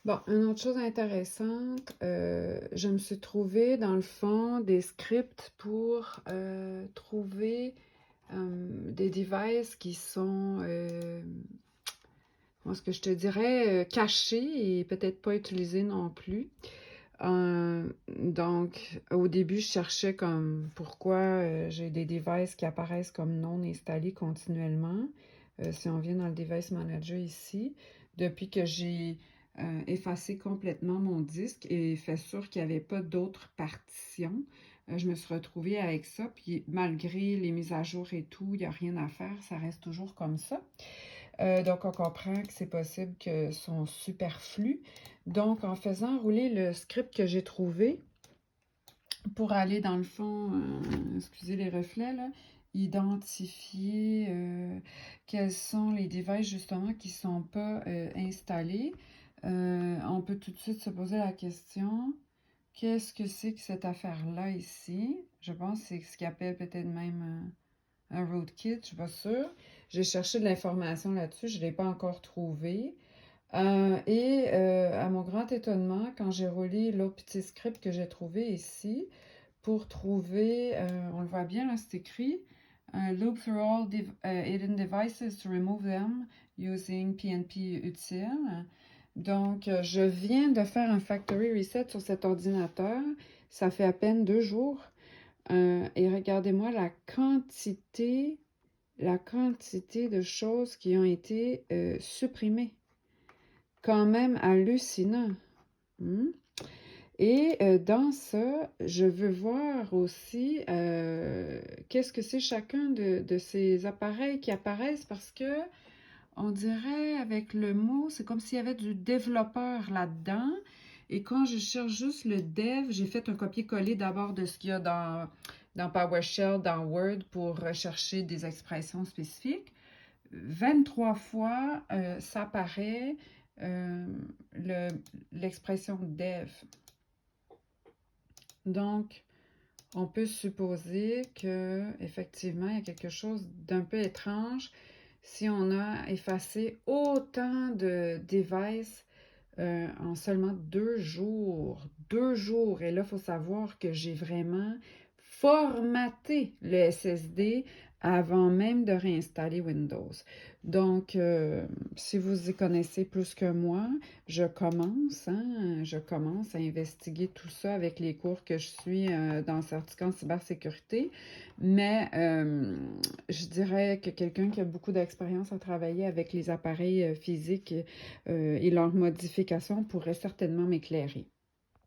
Bon, une autre chose intéressante, je me suis trouvé dans le fond des scripts pour trouver des devices qui sont, comment est-ce que je te dirais, cachés et peut-être pas utilisés non plus. Donc, au début, je cherchais comme pourquoi j'ai des devices qui apparaissent comme non installés continuellement. Si on vient dans le Device Manager ici, depuis que j'ai effacé complètement mon disque et fait sûr qu'il n'y avait pas d'autres partitions, je me suis retrouvée avec ça. Puis malgré les mises à jour et tout, il n'y a rien à faire, ça reste toujours comme ça. Donc, on comprend que c'est possible que sont superflus. Donc, en faisant rouler le script que j'ai trouvé pour aller dans le fond, excusez les reflets, là, identifier quels sont les devices justement qui ne sont pas installés, on peut tout de suite se poser la question, qu'est-ce que c'est que cette affaire-là ici? Je pense que c'est ce qu'ils appellent peut-être même un rootkit, je ne suis pas sûre. J'ai cherché de l'information là-dessus, je ne l'ai pas encore trouvé. À mon grand étonnement, quand j'ai relié l'autre petit script que j'ai trouvé ici, pour trouver, on le voit bien là, c'est écrit, loop through all hidden devices to remove them using PNP utile. Donc, je viens de faire un factory reset sur cet ordinateur. Ça fait à peine 2 jours. Et regardez-moi la quantité de choses qui ont été supprimées. Quand même hallucinant. Hmm? Et dans ça, je veux voir aussi qu'est-ce que c'est chacun de ces appareils qui apparaissent parce que on dirait avec le mot, c'est comme s'il y avait du développeur là-dedans. Et quand je cherche juste le dev, j'ai fait un copier-coller d'abord de ce qu'il y a dans PowerShell, dans Word pour rechercher des expressions spécifiques. 23 fois, ça apparaît euh, l'expression dev. Donc, on peut supposer que effectivement, il y a quelque chose d'un peu étrange si on a effacé autant de devices en seulement 2 jours. 2 jours. Et là, il faut savoir que j'ai vraiment formaté le SSD avant même de réinstaller Windows. Donc, si vous y connaissez plus que moi, je commence à investiguer tout ça avec les cours que je suis dans Certificat en cybersécurité. Mais je dirais que quelqu'un qui a beaucoup d'expérience à travailler avec les appareils physiques et leurs modifications pourrait certainement m'éclairer.